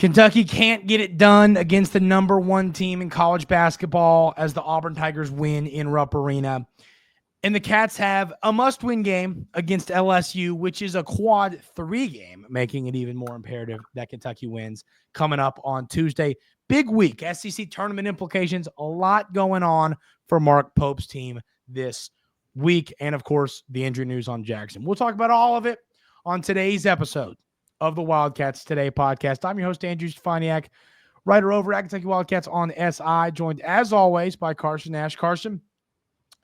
Kentucky can't get it done against the number one team in college basketball as the Auburn Tigers win in Rupp Arena. And the Cats have a must-win game against LSU, which is a quad 3 game, making it even more imperative that Kentucky wins coming up on Tuesday. Big week, SEC tournament implications, a lot going on for Mark Pope's team this week. And, of course, the injury news on Jackson. We'll talk about all of it on today's episode of the Wildcats Today Podcast. I'm your host, Andrew Stefaniak, writer over at Kentucky Wildcats on SI, joined, as always, by Carson Nash. Carson,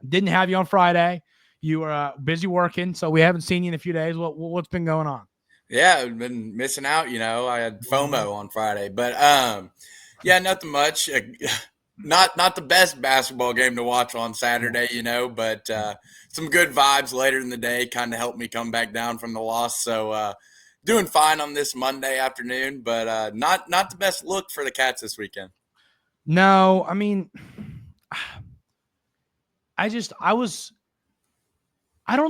didn't have you on Friday. You were busy working, so we haven't seen you in a few days. What's been going on? Yeah, I've been missing out. I had FOMO on Friday, but yeah, nothing much. Not the best basketball game to watch on Saturday, but some good vibes later in the day kind of helped me come back down from the loss. So doing fine on this Monday afternoon, but not the best look for the Cats this weekend. No, I mean, I don't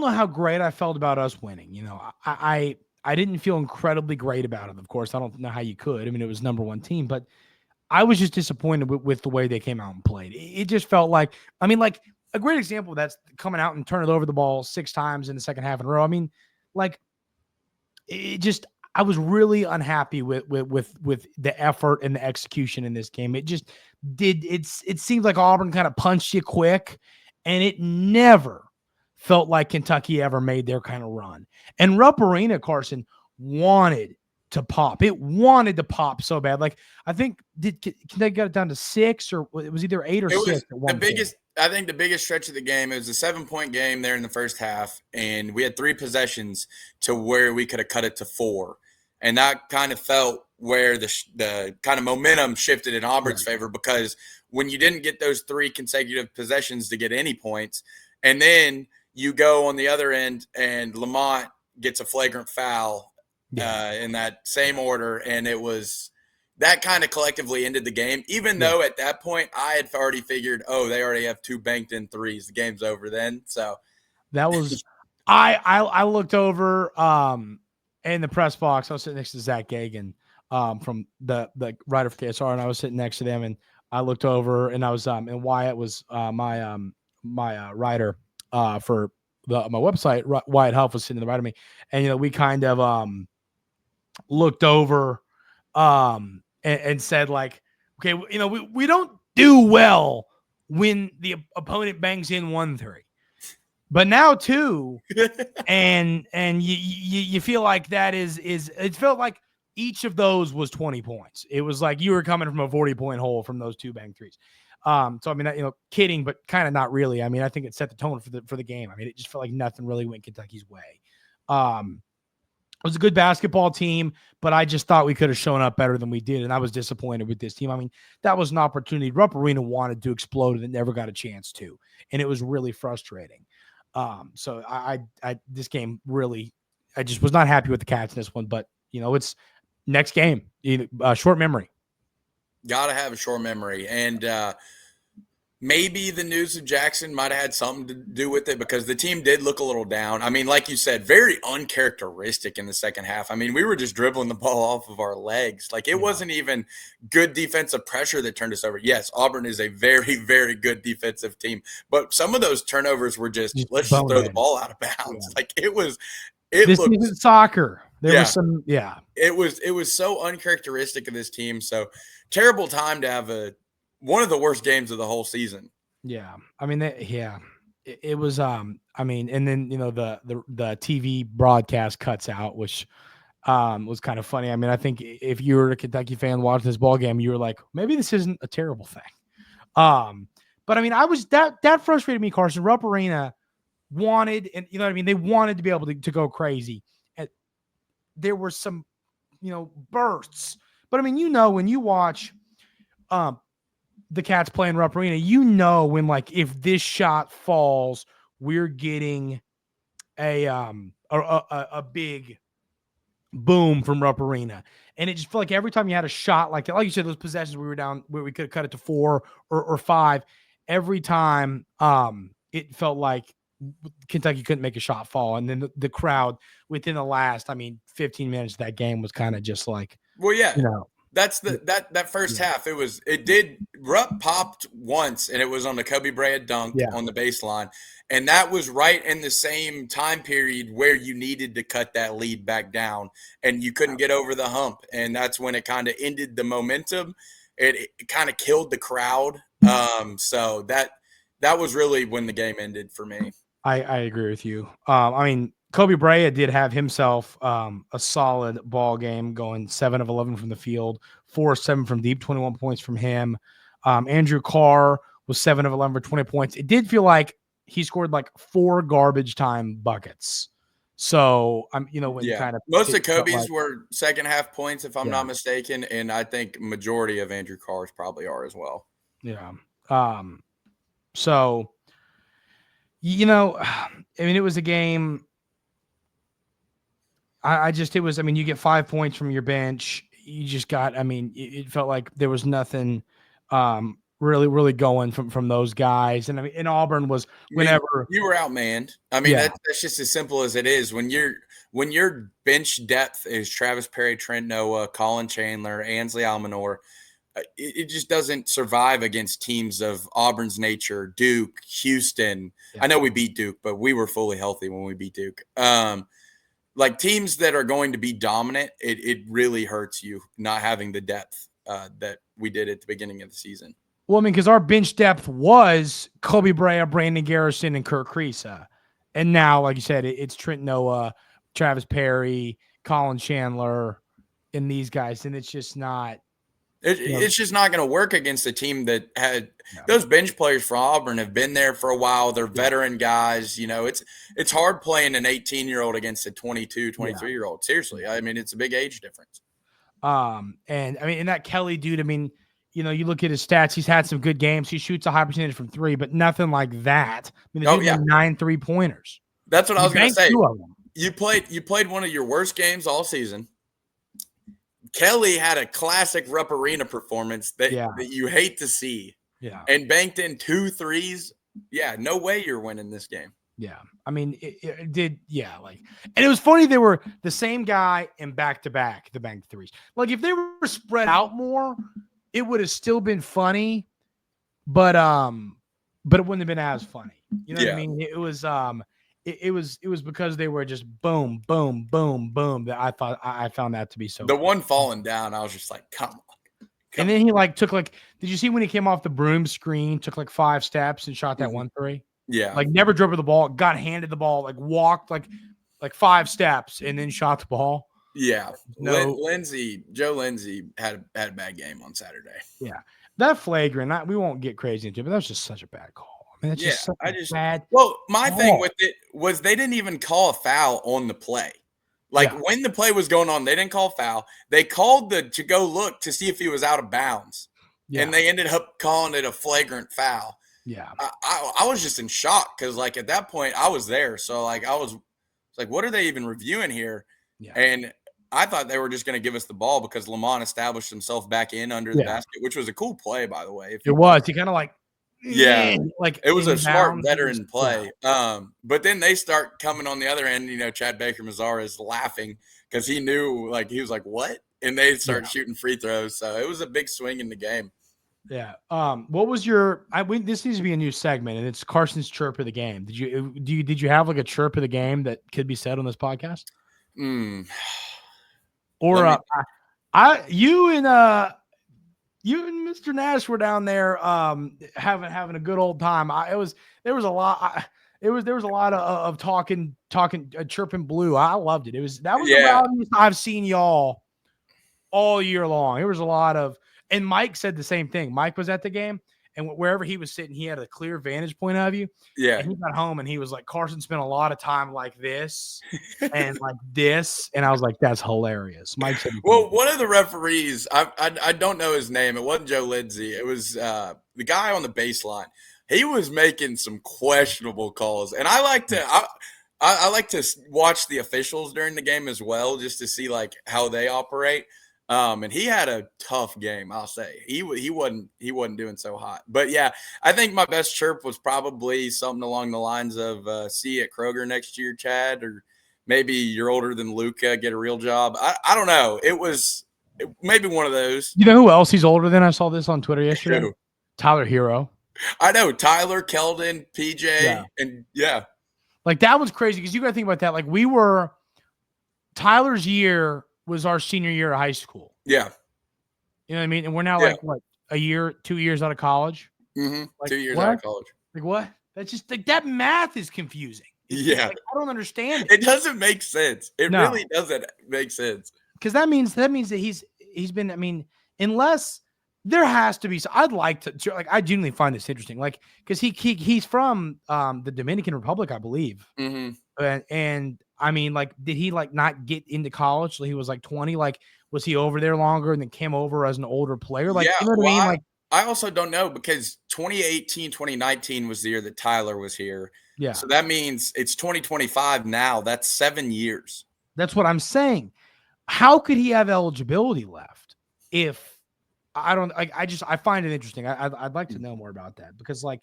know how great I felt about us winning. I didn't feel incredibly great about it. Of course, I don't know how you could. I mean, it was number one team, but I was just disappointed with the way they came out and played. It just felt like a great example of that's coming out and turning over the ball 6 times in the second half in a row. I mean, I was really unhappy with the effort and the execution in this game. It seemed like Auburn kind of punched you quick, and it never felt like Kentucky ever made their kind of run. And Rupp Arena, Carson, wanted to pop. It wanted to pop so bad. I think Kentucky got it down to 6, or it was either 8 or 6 at one point. I think the biggest stretch of the game, it was a 7-point game there in the first half, and we had 3 possessions to where we could have cut it to 4. And that kind of felt where the kind of momentum shifted in Auburn's favor, because when you didn't get those 3 consecutive possessions to get any points, and then you go on the other end and Lamont gets a flagrant foul in that same order, and it was that kind of collectively ended the game, even though at that point I had already figured, they already have 2 banked in threes. The game's over then. So that was I looked over in the press box. I was sitting next to Zach Gagan from the writer for KSR, and I was sitting next to them, and I looked over, and I was and Wyatt was my writer for my website. Wyatt Huff was sitting to the right of me, and we kind of looked over and said, okay, we don't do well when the opponent bangs in 1-3, but now 2, and you feel like that is it felt like each of those was 20 points. It was like you were coming from a 40-point hole from those 2 bang threes. So I mean, kidding, but kind of not really. I mean, I think it set the tone for the game. I mean, it just felt like nothing really went Kentucky's way. It was a good basketball team, but I just thought we could have shown up better than we did, and I was disappointed with this team. I mean, that was an opportunity. Rupp Arena wanted to explode, and it never got a chance to, and it was really frustrating. So this game really, I just was not happy with the Cats in this one, but it's next game, short memory. Gotta have a short memory, and maybe the news of Jackson might have had something to do with it, because the team did look a little down. I mean, like you said, very uncharacteristic in the second half. I mean, we were just dribbling the ball off of our legs. It wasn't even good defensive pressure that turned us over. Yes, Auburn is a very, very good defensive team, but some of those turnovers were let's just throw the ball out of bounds. Yeah. This isn't soccer. There was some, It was so uncharacteristic of this team. So terrible time to have one of the worst games of the whole season. Yeah. I mean, it was, I mean, and then, the TV broadcast cuts out, which was kind of funny. I mean, I think if you were a Kentucky fan watching this ball game, you were like, maybe this isn't a terrible thing. But I mean, that frustrated me, Carson. Rupp Arena wanted, and they wanted to be able to go crazy. And there were some, bursts, but I mean, when you watch, the Cats playing Rupp Arena, when if this shot falls, we're getting a big boom from Rupp Arena. And it just felt like every time you had a shot like you said, those possessions we were down where we could have cut it to 4 or 5, every time it felt like Kentucky couldn't make a shot fall. And then the crowd within the last, 15 minutes of that game was kind of just like, well, yeah. That's that first half. Rupp popped once, and it was on the Kobe Bryant dunk on the baseline, and that was right in the same time period where you needed to cut that lead back down, and you couldn't get over the hump, and that's when it kind of ended the momentum. It kind of killed the crowd. So that was really when the game ended for me. I agree with you. I mean, Kobe Bryant did have himself a solid ball game, going 7 of 11 from the field, 4 of 7 from deep, 21 points from him. Andrew Carr was 7 of 11 for 20 points. It did feel like he scored like 4 garbage time buckets. So most of Kobe's were second half points, if I'm not mistaken, and I think majority of Andrew Carr's probably are as well. Yeah. So, I mean, it was a game. You get 5 points from your bench. You just got, it felt like there was nothing really going from those guys. And I mean, in Auburn was whenever you were outmanned. I mean, that's just as simple as it is. When your bench depth is Travis Perry, Trent Noah, Colin Chandler, Ansley Almanor, it just doesn't survive against teams of Auburn's nature, Duke, Houston. Yeah. I know we beat Duke, but we were fully healthy when we beat Duke. Like teams that are going to be dominant, it really hurts you not having the depth that we did at the beginning of the season. Well, I mean, because our bench depth was Kobe Bryant, Brandon Garrison, and Kurt Kriisa. And now, like you said, it's Trent Noah, Travis Perry, Colin Chandler, and these guys. And it's just not. It's just not going to work against a team that had those bench players for Auburn have been there for a while. They're veteran guys. It's hard playing an 18-year-old against a 22, 23-year-old. Seriously. I mean, it's a big age difference. And that Kelly dude, I mean, you look at his stats, he's had some good games. He shoots a high percentage from 3, but nothing like that. I mean, the dude had 9 3-pointers. That's what I was going to say. You played one of your worst games all season. Kelly had a classic Rupp Arena performance that you hate to see. Yeah. And banked in 2 threes. Yeah, no way you're winning this game. Yeah. I mean, it did. Yeah. And it was funny. They were the same guy in back-to-back, the banked threes. Like, if they were spread out more, it would have still been funny, but it wouldn't have been as funny. You know what I mean? It was because they were just boom, boom, boom, boom that I found that to be so. The one falling down, I was just like, come on. And then he took did you see when he came off the broom screen, took 5 steps and shot that 1-3? Yeah. Never dribbled the ball, got handed the ball, walked 5 steps and then shot the ball. Yeah. No. Joe Lindsay had a bad game on Saturday. Yeah. That flagrant, we won't get crazy into it, but that was just such a bad call. I mean, that's just such a bad Well, my thing with it was they didn't even call a foul on the play. When the play was going on, they didn't call foul. They called to go look to see if he was out of bounds. Yeah. And they ended up calling it a flagrant foul. Yeah. I was just in shock because, at that point, I was there. So, I was like, what are they even reviewing here? Yeah. And I thought they were just going to give us the ball because Lamont established himself back in under the basket, which was a cool play, by the way. It was. He kind of it was a smart veteran play. But then they start coming on the other end. Chad Baker-Mazara is laughing because he knew, he was like, what? And they start shooting free throws. So it was a big swing in the game. Yeah. What was your? This needs to be a new segment, and it's Carson's chirp of the game. Did you have a chirp of the game that could be said on this podcast? Or you and Mr. Nash were down there having a good old time. There was a lot of talking chirping blue. I loved it. That was the loudest I've seen y'all all year long. There was a lot of, and Mike said the same thing. Mike was at the game, and wherever he was sitting, he had a clear vantage point of you. Yeah. And he got home and he was like, Carson spent a lot of time like this and like this. And I was like, that's hilarious. Mike said, well, one of the referees, I don't know his name. It wasn't Joe Lindsay. It was the guy on the baseline. He was making some questionable calls. And I like to watch the officials during the game as well, just to see how they operate. And he had a tough game, I'll say. He wasn't doing so hot. But, yeah, I think my best chirp was probably something along the lines of see you at Kroger next year, Chad, or maybe you're older than Luca, get a real job. I don't know. It was Maybe one of those. You know who else he's older than? I saw this on Twitter yesterday. Who? Tyler Hero. I know Tyler, Keldon, PJ, and Like that was crazy because you got to think about that. Like Tyler's year was our senior year of high school. Yeah. You know what I mean? And we're now like what, 2 years out of college? Mm-hmm. Like, 2 years out of college. Like what? That's just like that math is confusing. Like, I don't understand it. It doesn't make sense. It really doesn't make sense. Because that means that he's been, I mean, unless there has to be, so I'd like to like, I genuinely find this interesting. Like, because he's from the Dominican Republic, I believe. Mm-hmm. And I mean, like, did he like not get into college till he was like 20? Like, was he over there longer and then came over as an older player? Like, you know what I mean? Like, I also don't know because 2018, 2019 was the year that Tyler was here. Yeah. So that means it's 2025 now. That's 7 years. That's what I'm saying. How could he have eligibility left if I don't, like, I find it interesting. I'd like to know more about that because like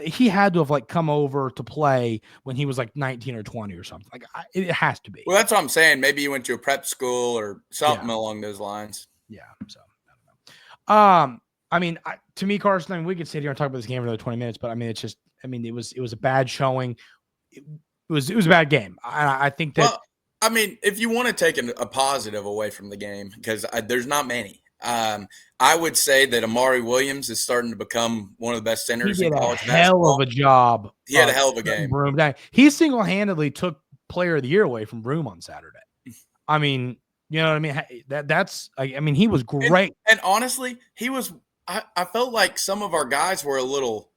he had to have like come over to play when he was like 19 or 20 or something. Like it has to be. Well, that's what I'm saying. Maybe he went to a prep school or something along those lines. Yeah. So I don't know. I mean, to me, Carson, I mean, we could sit here and talk about this game for another 20 minutes, but I mean, it's just, I mean, it was a bad showing. It was a bad game. I think that. Well, I mean, if you want to take a positive away from the game, because there's not many, I would say that Amari Williams is starting to become one of the best centers in college basketball. Hell of a job. He had a hell of a game. Broome. He single-handedly took Player of the Year away from Broome on Saturday. I mean, you know what I mean? That's. I mean, he was great. And honestly, he was. I felt like some of our guys were a little,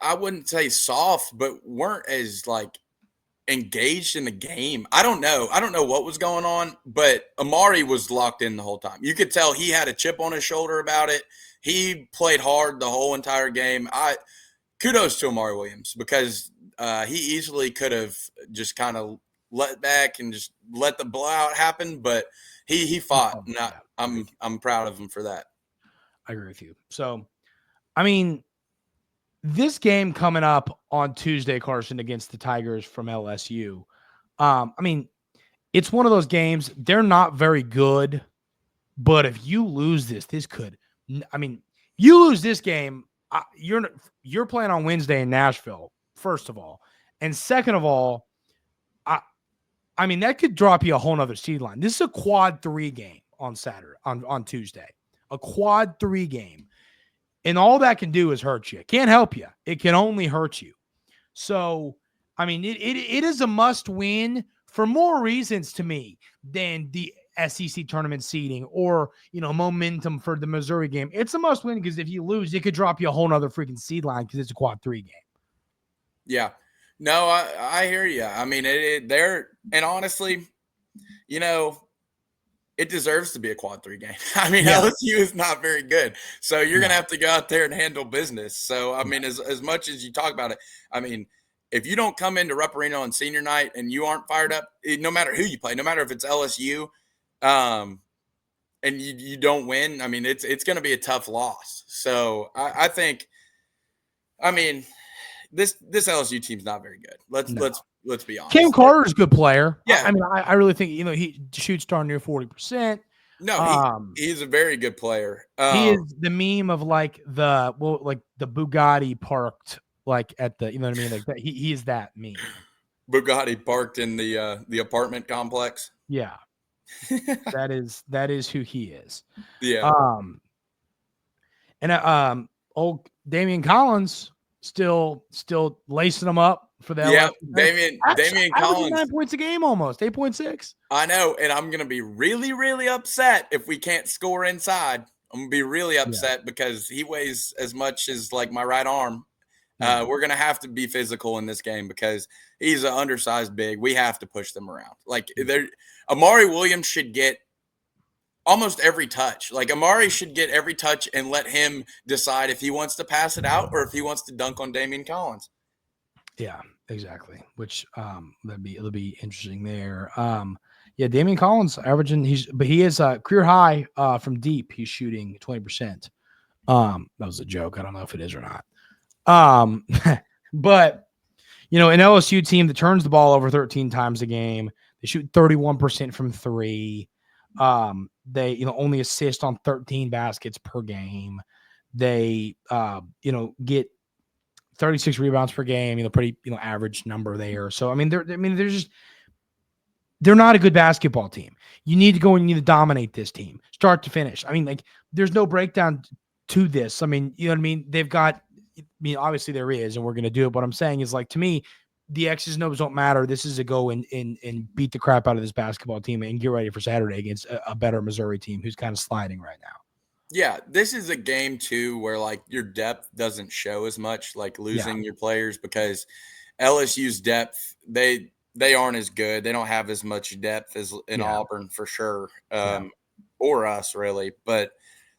I wouldn't say soft, but weren't as like engaged in the game. I don't know what was going on, but Amari was locked in the whole time. You could tell he had a chip on his shoulder about it. He played hard the whole entire game. Kudos to Amari Williams because he easily could have just kind of let back and just let the blowout happen, but he fought. I'm proud of him for that. I agree with you. So, I mean, this game coming up on Tuesday, Carson, against the Tigers from LSU. I mean, it's one of those games. They're not very good, but if you lose this could. I mean, you lose this game, you're playing on Wednesday in Nashville. First of all, and second of all, I mean that could drop you a whole nother seed line. This is a quad 3 game on Saturday on Tuesday. A quad 3 game. And all that can do is hurt you. It can't help you. It can only hurt you. So, I mean, it is a must win for more reasons to me than the SEC tournament seeding or, you know, momentum for the Missouri game. It's a must win because if you lose, it could drop you a whole nother freaking seed line because it's a quad 3 game. Yeah. No, I hear you. I mean, and honestly, you know, it deserves to be a quad 3 game. I mean, LSU is not very good. So you're going to have to go out there and handle business. So, I mean, as much as you talk about it, I mean, if you don't come into Rupp Arena on senior night and you aren't fired up, no matter who you play, no matter if it's LSU, and you don't win, I mean, it's going to be a tough loss. So I think, I mean, this LSU team's not very good. Let's be honest. Cam Carter's a good player. Yeah. I mean, I really think, you know, he shoots darn near 40%. No, he's a very good player. He is the meme of like the Bugatti parked like at the, you know what I mean? Like that, he is that meme. Bugatti parked in the apartment complex. Yeah. that is who he is. Yeah. And old Damian Collins still lacing them up for that. Yeah, Damian Collins 9 points a game almost 8.6. I know, and I'm gonna be really, really upset if we can't score inside. I'm gonna be really upset because he weighs as much as like my right arm. We're gonna have to be physical in this game because he's an undersized big. We have to push them around. Like Amari Williams should get almost every touch. Like Amari should get every touch and let him decide if he wants to pass it out or if he wants to dunk on Damian Collins. Yeah, exactly. Which it'll be interesting there. Damian Collins averaging he is career high from deep. He's shooting 20%. That was a joke. I don't know if it is or not. But you know, an LSU team that turns the ball over 13 times a game, they shoot 31% from 3. They, only assist on 13 baskets per game. They, get 36 rebounds per game, pretty, average number there. So, they're not a good basketball team. You need to go and you need to dominate this team, start to finish. There's no breakdown to this. You know what I mean? They've got, obviously there is, and we're going to do it. What I'm saying is, to me, the X's and O's don't matter. This is a go and beat the crap out of this basketball team and get ready for Saturday against a better Missouri team who's kind of sliding right now. Yeah, this is a game too where your depth doesn't show as much, losing your players, because LSU's depth, they aren't as good. They don't have as much depth as in Auburn for sure, or us really. But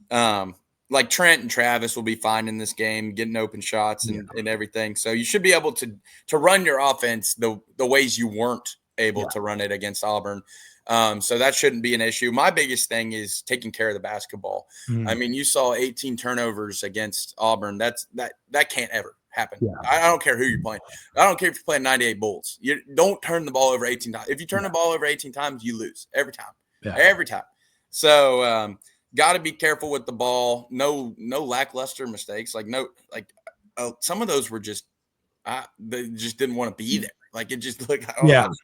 Trent and Travis will be fine in this game, getting open shots and everything. So you should be able to run your offense the ways you weren't able to run it against Auburn. So that shouldn't be an issue. My biggest thing is taking care of the basketball. You saw 18 turnovers against Auburn. That can't ever happen. Yeah. I don't care who you're playing. I don't care if you're playing 98 Bulls. You don't turn the ball over 18 times. If you turn the ball over 18 times, you lose every time. Yeah. Every time. So got to be careful with the ball. No lackluster mistakes. Some of those were just they just didn't want to be there. It just looked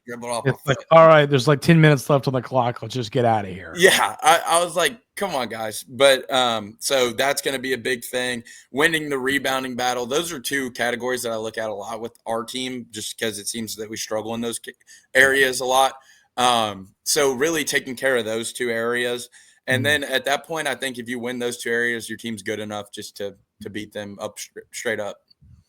dribbled off. It's all right, there's 10 minutes left on the clock. Let's just get out of here. Yeah, I was like, come on, guys. But so that's going to be a big thing. Winning the rebounding battle. Those are two categories that I look at a lot with our team, just because it seems that we struggle in those areas a lot. So really taking care of those two areas. And then at that point, I think if you win those two areas, your team's good enough just to beat them up straight up.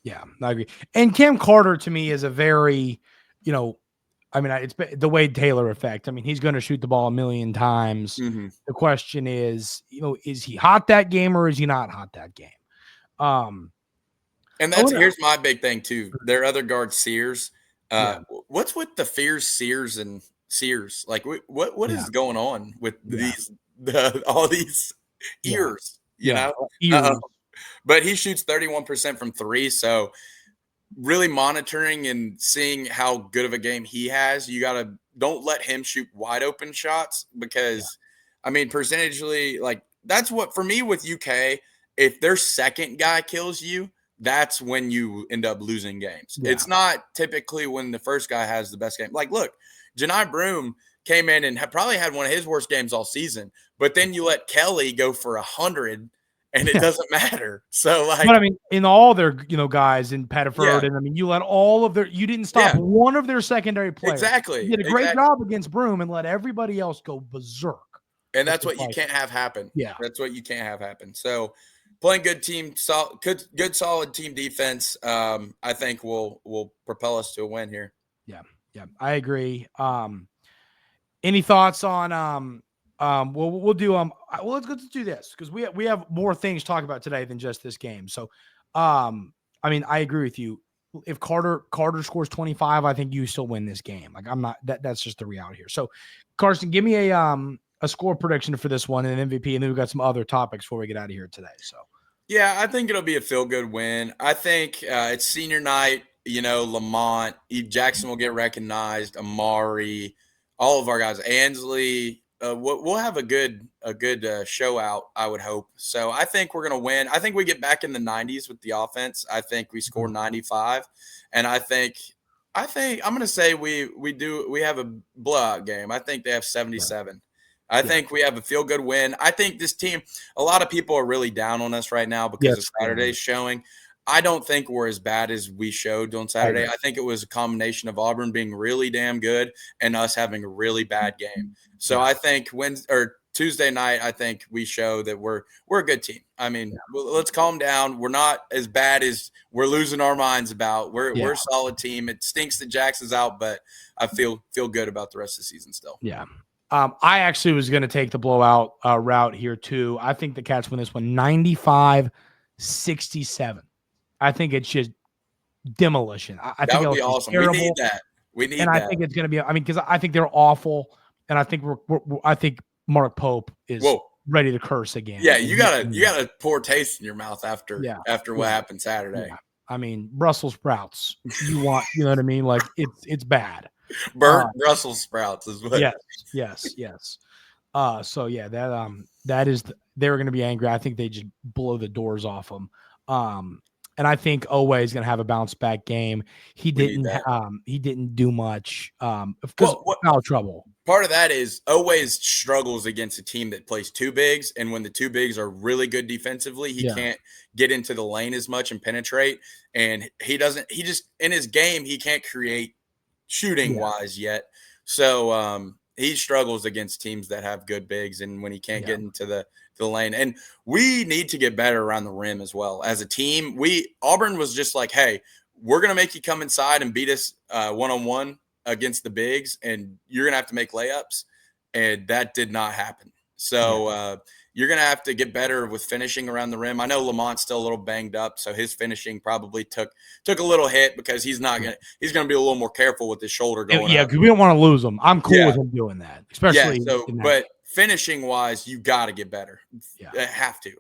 Yeah, I agree. And Cam Carter to me is a very, it's the Wade Taylor effect. He's going to shoot the ball a million times. Mm-hmm. The question is, is he hot that game or is he not hot that game? And here's my big thing too. Their other guard, Sears. What's with the Fears, Sears, and Sears? What is going on with all these ears? You know. But he shoots 31% from three. So really monitoring and seeing how good of a game he has. You don't let him shoot wide open shots because percentagely, that's what for me with UK, if their second guy kills you, that's when you end up losing games. Yeah. It's not typically when the first guy has the best game. Look, Janai Broom came in and probably had one of his worst games all season, but then you let Kelly go for 100 and it doesn't matter. So but in all their, guys in Pettiford, and you let all of you didn't stop one of their secondary players. Exactly. You did a great job against Broom and let everybody else go berserk. And that's what you can't have happen. Yeah. That's what you can't have happen. So playing good team, good solid team defense, I think will propel us to a win here. Yeah. Yeah. I agree. Any thoughts on, we'll do let's do this because we have more things to talk about today than just this game. So, I agree with you. If Carter scores 25, I think you still win this game. I'm not that's just the reality here. So, Carson, give me a score prediction for this one and an MVP, and then we've got some other topics before we get out of here today. So, yeah, I think it'll be a feel-good win. I think it's senior night. Lamont, Jackson will get recognized. Amari, all of our guys, Ansley. We'll have a good show out, I would hope. So I think we're going to win. I think we get back in the 90s with the offense. I think we score 95, and I think I'm going to say we have a blowout game. I think they have 77. I think we have a feel good win. I think this team, a lot of people are really down on us right now because of Saturday's showing. I don't think we're as bad as we showed on Saturday. I think it was a combination of Auburn being really damn good and us having a really bad game. So I think Tuesday night, I think we show that we're a good team. Let's calm down. We're not as bad as we're losing our minds about. We're a solid team. It stinks that Jackson's out, but I feel good about the rest of the season still. Yeah. I actually was going to take the blowout route here too. I think the Cats win this one 95-67. I think it's just demolition. I think that would be awesome. Terrible. We need that. And I think it's going to be. Because I think they're awful, and I think I think Mark Pope is ready to curse again. Yeah, you got a poor taste in your mouth after what happened Saturday. Yeah. Brussels sprouts. You know what I mean? It's bad. Burnt Brussels sprouts is what. Yes. So yeah, that is they were going to be angry. I think they just blow the doors off them. And I think Owe is going to have a bounce back game. He We need didn't that. he didn't do much because foul trouble. Part of that is always struggles against a team that plays two bigs, and when the two bigs are really good defensively, he can't get into the lane as much and penetrate. And he just in his game he can't create shooting wise yet. So he struggles against teams that have good bigs, and when he can't get into the lane. And we need to get better around the rim as well. As a team, Auburn was just like, hey, we're gonna make you come inside and beat us one-on-one against the bigs, and you're gonna have to make layups, and that did not happen. So you're gonna have to get better with finishing around the rim. I know Lamont's still a little banged up, so his finishing probably took a little hit because he's gonna be a little more careful with his shoulder going up. Because we don't want to lose him. I'm cool with him doing that, especially. So, but finishing wise, you got to get better. Have to.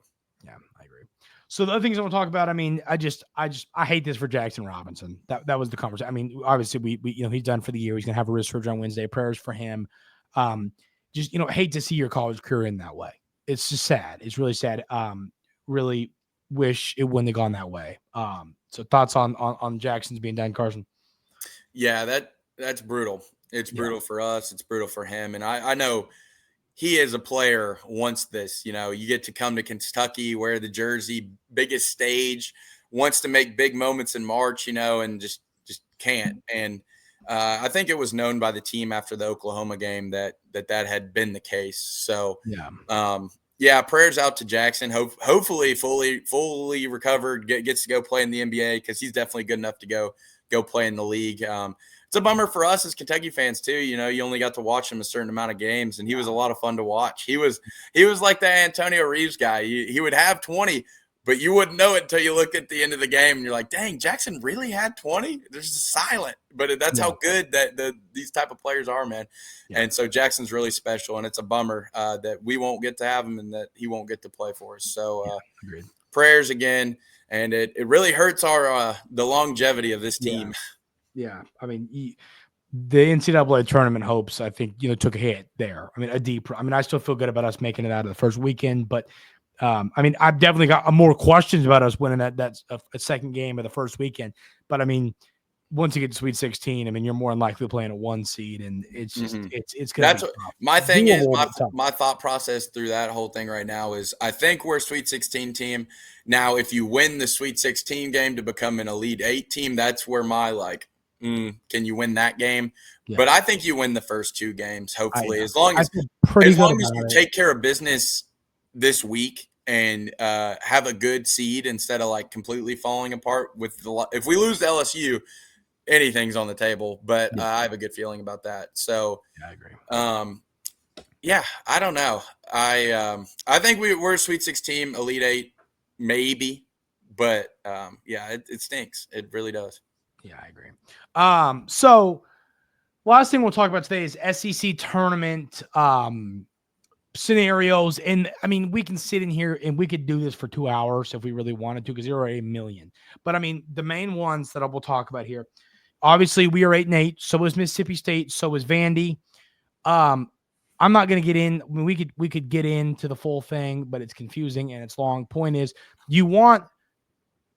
Yeah, I agree. So the other things I want to talk about, I mean, I hate this for Jackson Robinson. That was the conversation. I mean, obviously we he's done for the year. He's gonna have a wrist surgery on Wednesday. Prayers for him. Just hate to see your college career in that way. It's just sad. It's really sad. Really wish it wouldn't have gone that way. So thoughts on Jackson's being done, Carson? Yeah, that's brutal. It's brutal for us. It's brutal for him. And I know he as a player wants this. You get to come to Kentucky, wear the jersey, biggest stage, wants to make big moments in March, and just can't. And I think it was known by the team after the Oklahoma game that had been the case. So prayers out to Jackson. Hopefully fully recovered, gets to go play in the NBA because he's definitely good enough to go play in the league. It's a bummer for us as Kentucky fans too. You only got to watch him a certain amount of games, and he was a lot of fun to watch. He was like the Antonio Reeves guy. He would have 20, but you wouldn't know it until you look at the end of the game and you're like, dang, Jackson really had 20? There's just silent. But that's how good that these type of players are, man. Yeah. And so Jackson's really special, and it's a bummer that we won't get to have him and that he won't get to play for us. So prayers again, and it really hurts our the longevity of this team. Yeah. I mean, the NCAA tournament hopes, I think, took a hit there. I mean, I still feel good about us making it out of the first weekend, but I mean, I've definitely got more questions about us winning that a second game of the first weekend. But I mean, once you get to Sweet 16, I mean, you're more than likely playing a 1 seed, and it's just it's gonna. That's my thing is my thought process through that whole thing right now is I think we're a Sweet 16 team. Now, if you win the Sweet 16 game to become an Elite 8 team, that's where my can you win that game? Yeah. But I think you win the first 2 games, hopefully, as long as you take care of business this week and have a good seed instead of completely falling apart if we lose to LSU, anything's on the table. But I have a good feeling about that. So I agree. I don't know. I think we're a Sweet 16, Elite 8, maybe, but it stinks. It really does. Yeah, I agree. So last thing we'll talk about today is SEC tournament scenarios. And I mean, we can sit in here and we could do this for 2 hours if we really wanted to, because there are a million. But I mean, the main ones that we'll talk about here, obviously we are 8-8. So is Mississippi State. So is Vandy. I'm not going to get in. I mean, we could get into the full thing, but it's confusing and it's long. Point is, you want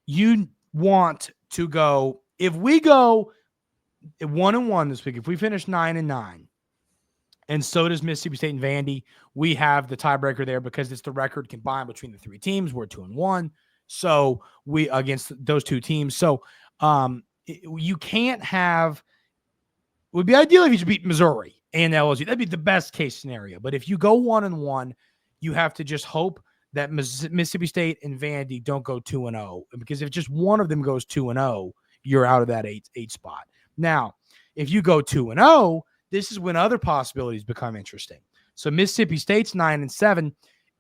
to go. If we go 1-1 this week, if we finish 9-9, and so does Mississippi State and Vandy, we have the tiebreaker there because it's the record combined between the 3 teams. We're 2-1, so we against those 2 teams. So you can't have. It would be ideal if you should beat Missouri and LSU. That'd be the best case scenario. But if you go 1-1, you have to just hope that Mississippi State and Vandy don't go 2-0, because if just one of them goes 2-0, you're out of that 8 spot. Now, if you go 2-0, this is when other possibilities become interesting. So Mississippi State's 9-7,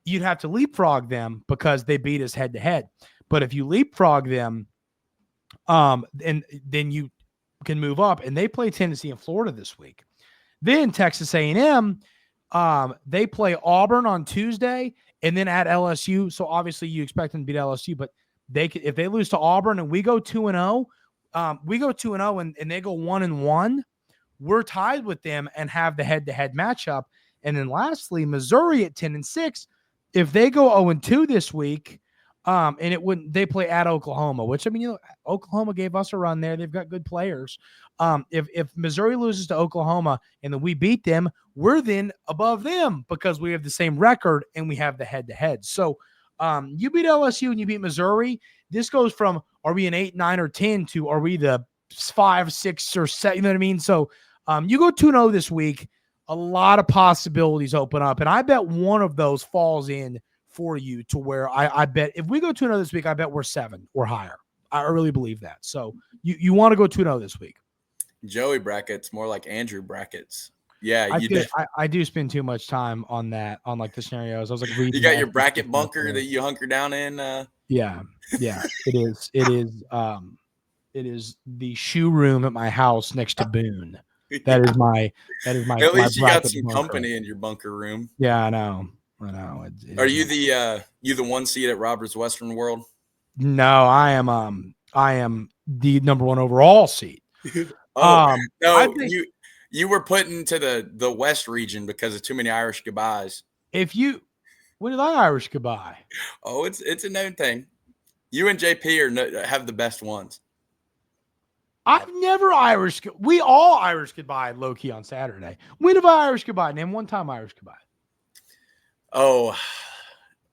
you'd have to leapfrog them because they beat us head to head. But if you leapfrog them, and then you can move up, and they play Tennessee and Florida this week. Then Texas A&M, they play Auburn on Tuesday, and then at LSU. So obviously you expect them to beat LSU, but if they lose to Auburn and we go 2-0, and they go 1-1, we're tied with them and have the head-to-head matchup. And then lastly, Missouri at 10-6. If they go 0-2 this week, and they play at Oklahoma, which, I mean, Oklahoma gave us a run there. They've got good players. If Missouri loses to Oklahoma and then we beat them, we're then above them because we have the same record and we have the head-to-head. So you beat LSU and you beat Missouri. This goes from, are we an 8, 9, or 10 to, are we the 5, 6, or 7? You know what I mean? So you go 2-0 this week, a lot of possibilities open up. And I bet one of those falls in for you to where I bet if we go 2-0 this week, I bet we're 7 or higher. I really believe that. So you want to go 2-0 this week. Joey brackets, more like Andrew brackets. Yeah, I do spend too much time on that, on like the scenarios. I was like, you got your bracket bunker that you hunker down in. Yeah, it is the shoe room at my house next to Boone. That is my. At least you got some company in your bunker room. Yeah, I know. Are you the one seed at Robert's Western World? No, I am the number 1 overall seed. No, you were put into the West region because of too many Irish goodbyes. When did I Irish goodbye? Oh, it's a known thing. You and JP have the best ones. I've never Irish. We all Irish goodbye low key on Saturday. When have I Irish goodbye? Name one time Irish goodbye. Oh,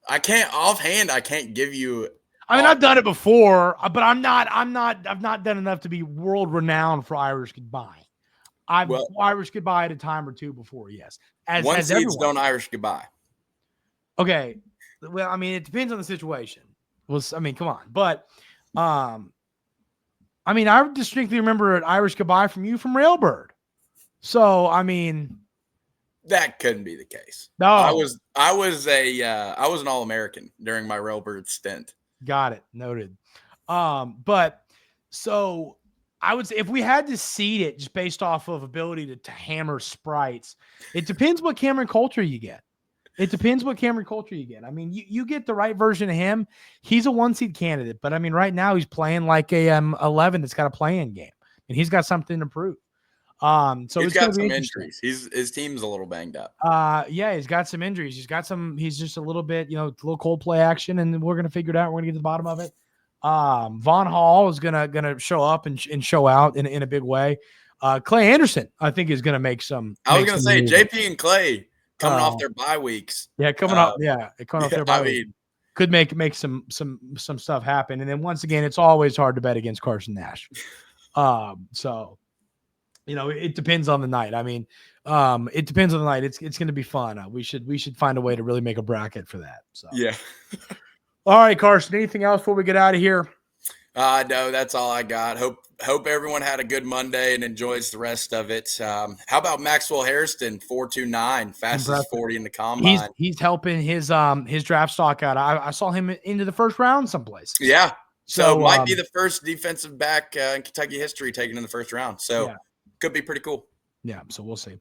I can't give you. I mean, I've done it before, but I've not done enough to be world renowned for Irish goodbye. I've Irish goodbye at a time or two before, yes. As seeds don't Irish goodbye. Okay. Well, I mean, it depends on the situation. I mean, come on. But I mean, I distinctly remember an Irish goodbye from you from Railbird. So, I mean, that couldn't be the case. No. I was an All-American during my Railbird stint. Got it. Noted. But so I would say if we had to seed it just based off of ability to hammer sprites, it depends what Cameron culture you get. I mean, you get the right version of him. He's a 1 seed candidate, but I mean, right now he's playing like a 11 that's got a play-in game, and he's got something to prove. So he's got some injuries. His team's a little banged up. Yeah, he's got some injuries. He's just a little bit, a little cold play action, and we're gonna figure it out. We're gonna get to the bottom of it. Von Hall is gonna show up and show out in a big way. Clay Anderson, I think, is gonna make some. I was gonna say moves. JP and Clay coming off their bye weeks. Yeah, coming off their bye week. Could make some stuff happen. And then once again, it's always hard to bet against Carson Nash. So. It depends on the night. I mean, it depends on the night. It's going to be fun. We should find a way to really make a bracket for that. So yeah. All right, Carson. Anything else before we get out of here? No, that's all I got. Hope everyone had a good Monday and enjoys the rest of it. How about Maxwell Hairston, 4.29, fastest 40 in the combine? He's helping his draft stock out. I saw him into the first round someplace. Yeah. So might be the first defensive back in Kentucky history taken in the first round. So. Yeah. Could be pretty cool. Yeah, so we'll see.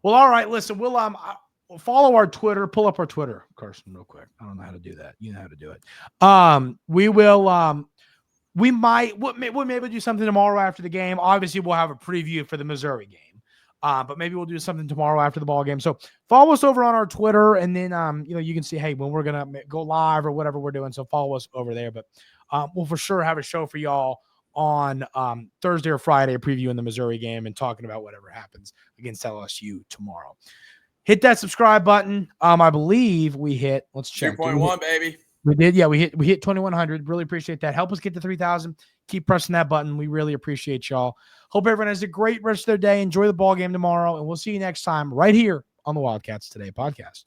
Well, all right, listen, we'll follow our Twitter, pull up our Twitter, Carson, real quick. I don't know how to do that. You know how to do it. We will we might we'll maybe do something tomorrow after the game. Obviously, we'll have a preview for the Missouri game. But maybe we'll do something tomorrow after the ball game. So follow us over on our Twitter, and then you can see, hey, when we're gonna go live or whatever we're doing. So follow us over there. But we'll for sure have a show for y'all on Thursday or Friday, previewing the Missouri game and talking about whatever happens against LSU tomorrow. Hit that subscribe button. I believe we hit, let's check. 2.1, baby. We did. Yeah, we hit 2,100. Really appreciate that. Help us get to 3,000. Keep pressing that button. We really appreciate y'all. Hope everyone has a great rest of their day. Enjoy the ball game tomorrow, and we'll see you next time right here on the Wildcats Today podcast.